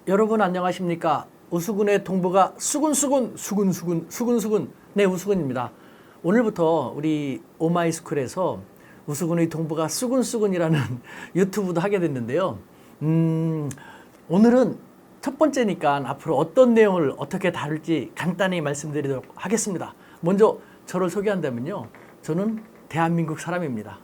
여러분 안녕하십니까? 우수군의 동부가 수근수근 네, 우수군입니다. 오늘부터 우리 오마이스쿨에서 우수군의 동부가 수근수근이라는 유튜브도 하게 됐는데요. 오늘은 첫 번째니까 앞으로 어떤 내용을 어떻게 다룰지 간단히 말씀드리도록 하겠습니다. 먼저 저를 소개한다면요. 저는 대한민국 사람입니다.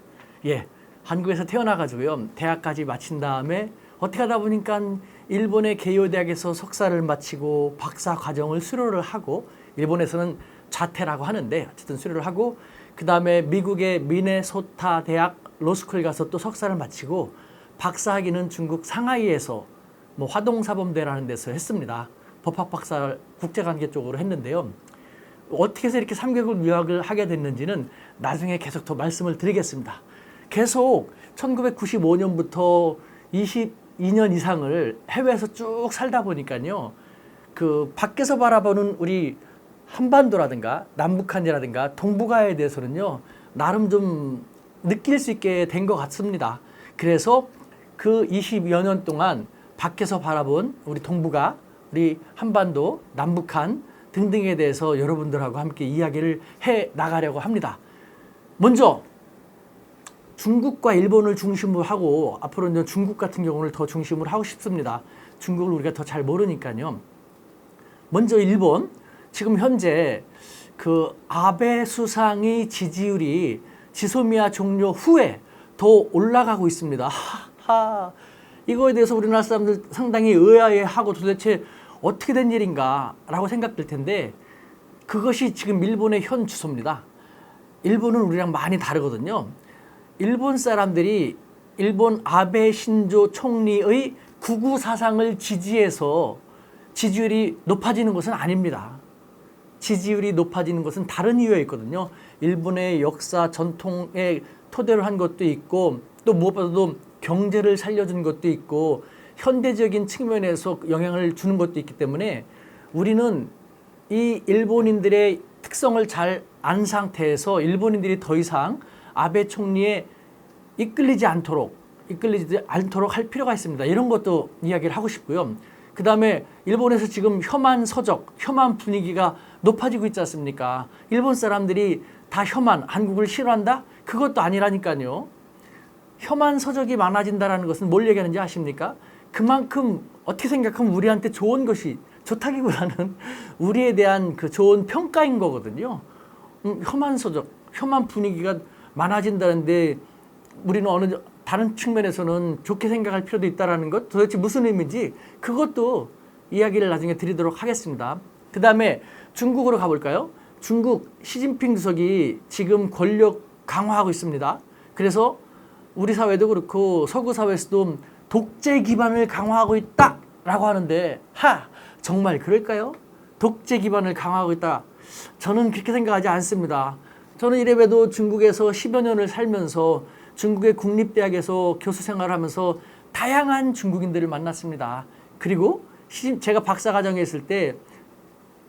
예, 한국에서 태어나가지고요. 대학까지 마친 다음에 어떻게 하다 보니까 일본의 게이오 대학에서 석사를 마치고 박사 과정을 수료를 하고, 일본에서는 자퇴라고 하는데 어쨌든 수료를 하고, 그 다음에 미국의 미네소타 대학 로스쿨 가서 또 석사를 마치고, 박사 학위는 중국 상하이에서 화동사범대라는 데서 했습니다. 법학 박사 국제관계 쪽으로 했는데요. 어떻게 해서 이렇게 3개국 유학을 하게 됐는지는 나중에 계속 더 말씀을 드리겠습니다. 계속 1995년부터 22년 이상을 해외에서 쭉 살다 보니까요. 그 밖에서 바라보는 우리 한반도라든가 남북한이라든가 동북아에 대해서는요. 나름 좀 느낄 수 있게 된 것 같습니다. 그래서 그 20여 년 동안 밖에서 바라본 우리 동북아, 우리 한반도, 남북한 등등에 대해서 여러분들하고 함께 이야기를 해 나가려고 합니다. 먼저 중국과 일본을 중심으로 하고, 앞으로는 중국 같은 경우를 더 중심으로 하고 싶습니다. 중국을 우리가 더 잘 모르니까요. 먼저 일본, 지금 현재 그 아베 수상의 지지율이 지소미아 종료 후에 더 올라가고 있습니다. 이거에 대해서 우리나라 사람들 상당히 의아해하고 도대체 어떻게 된 일인가라고 생각될 텐데, 그것이 지금 일본의 현 주소입니다. 일본은 우리랑 많이 다르거든요. 일본 사람들이 일본 아베 신조 총리의 구구 사상을 지지해서 지지율이 높아지는 것은 아닙니다. 지지율이 높아지는 것은 다른 이유에 있거든요. 일본의 역사 전통에 토대로 한 것도 있고, 또 무엇보다도 경제를 살려준 것도 있고, 현대적인 측면에서 영향을 주는 것도 있기 때문에 우리는 이 일본인들의 특성을 잘 안 상태에서 일본인들이 더 이상 아베 총리에 이끌리지 않도록 할 필요가 있습니다. 이런 것도 이야기를 하고 싶고요. 그 다음에 일본에서 지금 혐한 서적, 혐한 분위기가 높아지고 있지 않습니까? 일본 사람들이 다 한국을 싫어한다? 그것도 아니라니까요. 혐한 서적이 많아진다는 것은 뭘 얘기하는지 아십니까? 그만큼 어떻게 생각하면 우리한테 좋은 것이, 좋다기보다는 우리에 대한 그 좋은 평가인 거거든요. 혐한 서적, 혐한 분위기가 많아진다는데 우리는 다른 측면에서는 좋게 생각할 필요도 있다는 것, 도대체 무슨 의미인지 그것도 이야기를 나중에 드리도록 하겠습니다. 그 다음에 중국으로 가볼까요? 중국 시진핑 주석이 지금 권력 강화하고 있습니다. 그래서 우리 사회도 그렇고 서구 사회에서도 독재 기반을 강화하고 있다라고 하는데, 정말 그럴까요? 독재 기반을 강화하고 있다. 저는 그렇게 생각하지 않습니다. 저는 이래봬도 중국에서 10여 년을 살면서 중국의 국립대학에서 교수 생활을 하면서 다양한 중국인들을 만났습니다. 그리고 제가 박사과정에 있을 때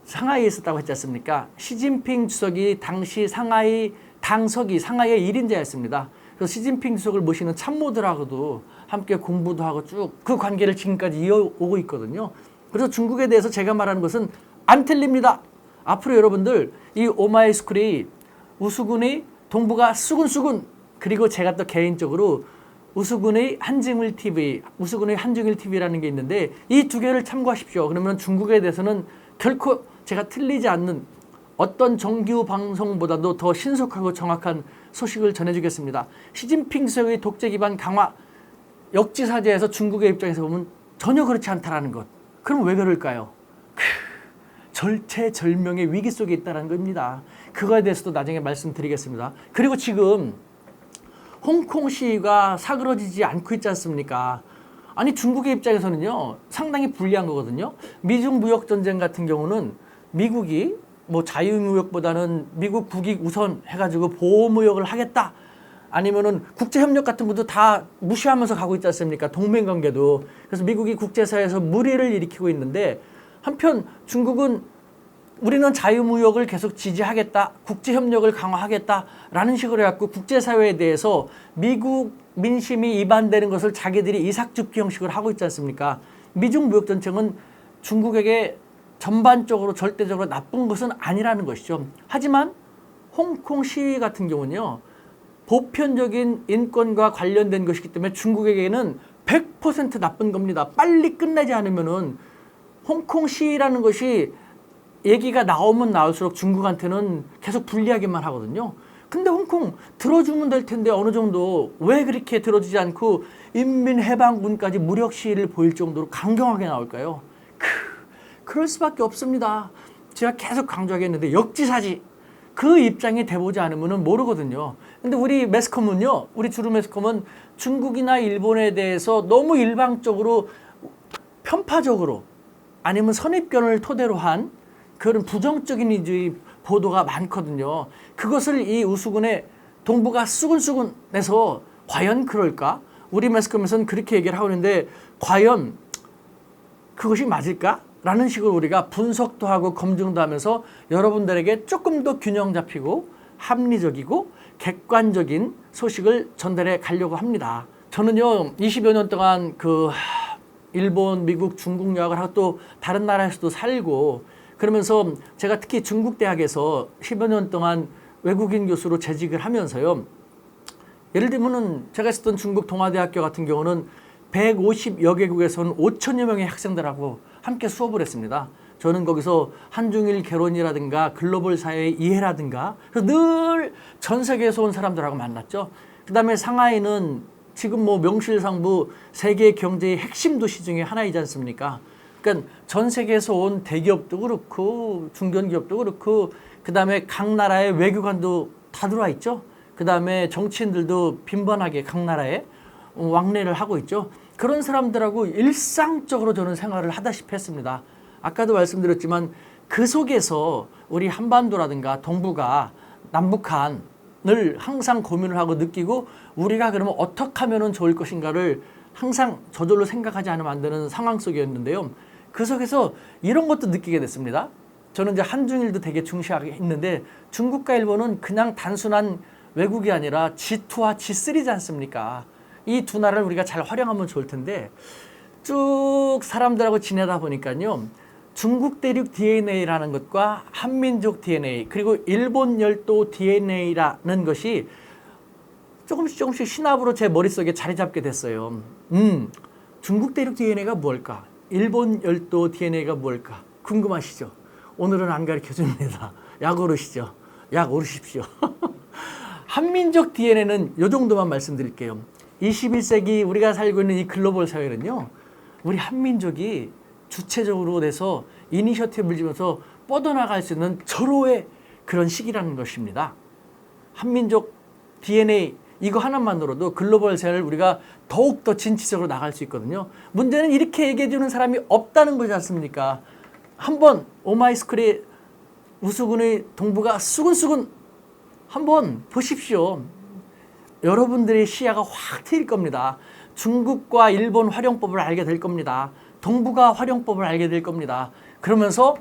상하이에 있었다고 했지 않습니까? 시진핑 주석이 당시 상하이 당서기, 상하이의 1인자였습니다. 그래서 시진핑 주석을 모시는 참모들하고도 함께 공부도 하고 쭉 그 관계를 지금까지 이어오고 있거든요. 그래서 중국에 대해서 제가 말하는 것은 안 틀립니다. 앞으로 여러분들 이 오마이스쿨이 우수군의 동부가 수근수근, 그리고 제가 또 개인적으로 우수군의 한증일 TV, 우수군의 한증일 TV라는 게 있는데 이 두 개를 참고하십시오. 그러면 중국에 대해서는 결코 제가 틀리지 않는 어떤 정규 방송보다도 더 신속하고 정확한 소식을 전해주겠습니다. 시진핑 주석의 독재 기반 강화, 역지사지에서 중국의 입장에서 보면 전혀 그렇지 않다라는 것. 그럼 왜 그럴까요? 절체절명의 위기 속에 있다는 겁니다. 그거에 대해서도 나중에 말씀드리겠습니다. 그리고 지금 홍콩 시위가 사그러지지 않고 있지 않습니까? 아니, 중국의 입장에서는요, 상당히 불리한 거거든요. 미중 무역 전쟁 같은 경우는 미국이 자유무역보다는 미국 국익 우선 해가지고 보호무역을 하겠다, 아니면은 국제협력 같은 것도 다 무시하면서 가고 있지 않습니까? 동맹관계도. 그래서 미국이 국제사회에서 무리를 일으키고 있는데, 한편 중국은 우리는 자유무역을 계속 지지하겠다, 국제협력을 강화하겠다라는 식으로 해갖고 국제사회에 대해서 미국 민심이 이반되는 것을 자기들이 이삭줍기 형식으로 하고 있지 않습니까? 미중 무역 전쟁은 중국에게 전반적으로 절대적으로 나쁜 것은 아니라는 것이죠. 하지만 홍콩 시위 같은 경우는요, 보편적인 인권과 관련된 것이기 때문에 중국에게는 100% 나쁜 겁니다. 빨리 끝내지 않으면은 홍콩 시위라는 것이 얘기가 나오면 나올수록 중국한테는 계속 불리하게만 하거든요. 근데 홍콩 들어주면 될 텐데 어느 정도 왜 그렇게 들어주지 않고 인민해방군까지 무력 시위를 보일 정도로 강경하게 나올까요? 그럴 수밖에 없습니다. 제가 계속 강조하겠는데 역지사지. 그 입장이 돼보지 않으면 모르거든요. 근데 우리 매스컴은요, 우리 주류 매스컴은 중국이나 일본에 대해서 너무 일방적으로 편파적으로 아니면 선입견을 토대로 한 그런 부정적인 이제 보도가 많거든요. 그것을 이 우수군의 동부가 수근수근해서 과연 그럴까? 우리 매스컴에서는 그렇게 얘기를 하고 있는데 과연 그것이 맞을까? 라는 식으로 우리가 분석도 하고 검증도 하면서 여러분들에게 조금 더 균형 잡히고 합리적이고 객관적인 소식을 전달해 가려고 합니다. 저는요, 20여 년 동안 일본, 미국, 중국 유학을 하고 또 다른 나라에서도 살고 그러면서 제가 특히 중국 대학에서 10여 년 동안 외국인 교수로 재직을 하면서요. 예를 들면은 제가 있었던 중국 동아대학교 같은 경우는 150여 개국에서 온 5천여 명의 학생들하고 함께 수업을 했습니다. 저는 거기서 한중일 개론이라든가 글로벌 사회의 이해라든가 늘 전 세계에서 온 사람들하고 만났죠. 그 다음에 상하이는 지금 명실상부 세계 경제의 핵심 도시 중에 하나이지 않습니까? 그러니까 전 세계에서 온 대기업도 그렇고 중견기업도 그렇고 그 다음에 각 나라의 외교관도 다 들어와 있죠. 그 다음에 정치인들도 빈번하게 각 나라에 왕래를 하고 있죠. 그런 사람들하고 일상적으로 저는 생활을 하다시피 했습니다. 아까도 말씀드렸지만 그 속에서 우리 한반도라든가 동북아, 남북한을 항상 고민을 하고 느끼고 우리가 그러면 어떻게 하면 좋을 것인가를 항상 저절로 생각하지 않으면 안 되는 상황 속이었는데요. 그 속에서 이런 것도 느끼게 됐습니다. 저는 이제 한중일도 되게 중시하게 했는데 중국과 일본은 그냥 단순한 외국이 아니라 G2와 G3지 않습니까? 이 두 나라를 우리가 잘 활용하면 좋을 텐데 쭉 사람들하고 지내다 보니까요. 중국 대륙 DNA라는 것과 한민족 DNA 그리고 일본 열도 DNA라는 것이 조금씩 신압으로 제 머릿속에 자리 잡게 됐어요. 중국 대륙 DNA가 뭘까? 일본 열도 DNA가 뭘까? 궁금하시죠? 오늘은 안 가르쳐 줍니다. 약 오르시죠? 약 오르십시오. 한민족 DNA는 이 정도만 말씀드릴게요. 21세기 우리가 살고 있는 이 글로벌 사회는요. 우리 한민족이 주체적으로 돼서 이니셔티브를 지면서 뻗어나갈 수 있는 절호의 그런 시기라는 것입니다. 한민족 DNA 이거 하나만으로도 글로벌 사회를 우리가 더욱더 진취적으로 나갈 수 있거든요. 문제는 이렇게 얘기해 주는 사람이 없다는 거지 않습니까? 한번 오마이스쿨의 우수군의 동부가 수근수근 한번 보십시오. 여러분들의 시야가 확 트일 겁니다. 중국과 일본 활용법을 알게 될 겁니다. 동북아 활용법을 알게 될 겁니다. 그러면서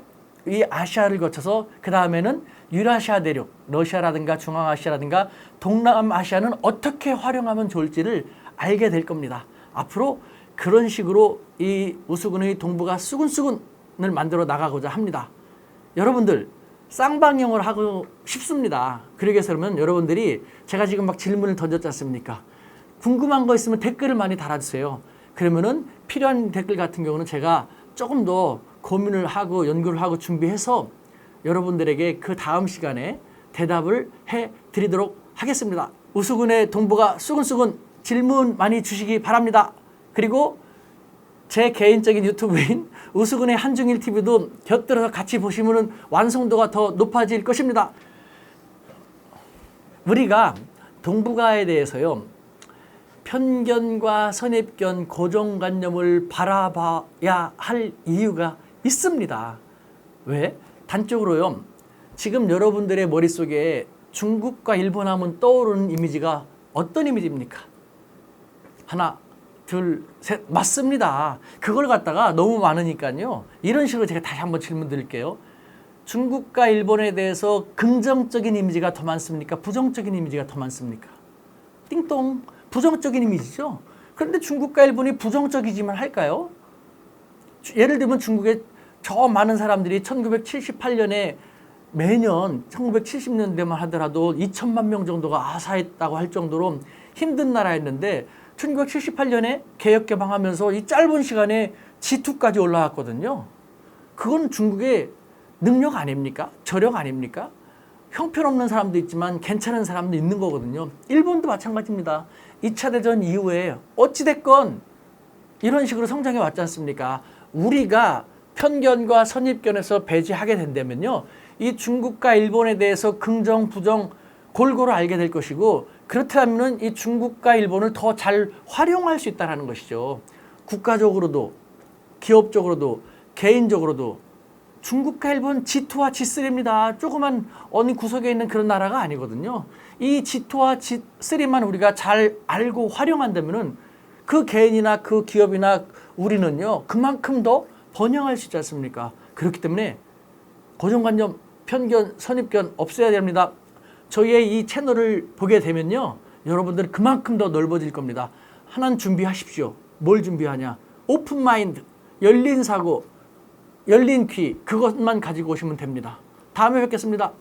이 아시아를 거쳐서 그 다음에는 유라시아 대륙, 러시아라든가 중앙아시아라든가 동남아시아는 어떻게 활용하면 좋을지를 알게 될 겁니다. 앞으로 그런 식으로 이 우수군의 동북아 수근수근을 만들어 나가고자 합니다. 여러분들 쌍방향을 하고 싶습니다. 그러기 위해서는 여러분들이 제가 지금 막 질문을 던졌지 않습니까? 궁금한 거 있으면 댓글을 많이 달아주세요. 그러면은 필요한 댓글 같은 경우는 제가 조금 더 고민을 하고 연구를 하고 준비해서 여러분들에게 그 다음 시간에 대답을 해드리도록 하겠습니다. 우수군의 동부가 수근수근 질문 많이 주시기 바랍니다. 그리고 제 개인적인 유튜브인 우수군의 한중일 TV도 곁들여서 같이 보시면 완성도가 더 높아질 것입니다. 우리가 동북아에 대해서요. 편견과 선입견, 고정관념을 바라봐야 할 이유가 있습니다. 왜? 단적으로요. 지금 여러분들의 머릿속에 중국과 일본 하면 떠오르는 이미지가 어떤 이미지입니까? 하나, 둘, 셋. 맞습니다. 그걸 갖다가 너무 많으니까요. 이런 식으로 제가 다시 한번 질문 드릴게요. 중국과 일본에 대해서 긍정적인 이미지가 더 많습니까? 부정적인 이미지가 더 많습니까? 띵동. 부정적인 이미지죠. 그런데 중국과 일본이 부정적이지만 할까요? 예를 들면 중국에 저 많은 사람들이 1978년에 매년 1970년대만 하더라도 2천만 명 정도가 아사했다고 할 정도로 힘든 나라였는데 1978년에 개혁 개방하면서 이 짧은 시간에 G2까지 올라왔거든요. 그건 중국의 능력 아닙니까? 저력 아닙니까? 형편없는 사람도 있지만 괜찮은 사람도 있는 거거든요. 일본도 마찬가지입니다. 2차 대전 이후에 어찌됐건 이런 식으로 성장해 왔지 않습니까? 우리가 편견과 선입견에서 배제하게 된다면요, 이 중국과 일본에 대해서 긍정, 부정 골고루 알게 될 것이고, 그렇다면 이 중국과 일본을 더 잘 활용할 수 있다는 것이죠. 국가적으로도, 기업적으로도, 개인적으로도. 중국과 일본 G2와 G3입니다. 조그만 어느 구석에 있는 그런 나라가 아니거든요. 이 G2와 G3만 우리가 잘 알고 활용한다면은 그 개인이나 그 기업이나 우리는요, 그만큼 더 번영할 수 있지 않습니까? 그렇기 때문에 고정관념, 편견, 선입견 없애야 됩니다. 저희의 이 채널을 보게 되면요, 여러분들이 그만큼 더 넓어질 겁니다. 하나는 준비하십시오. 뭘 준비하냐? 오픈 마인드, 열린 사고, 열린 귀, 그것만 가지고 오시면 됩니다. 다음에 뵙겠습니다.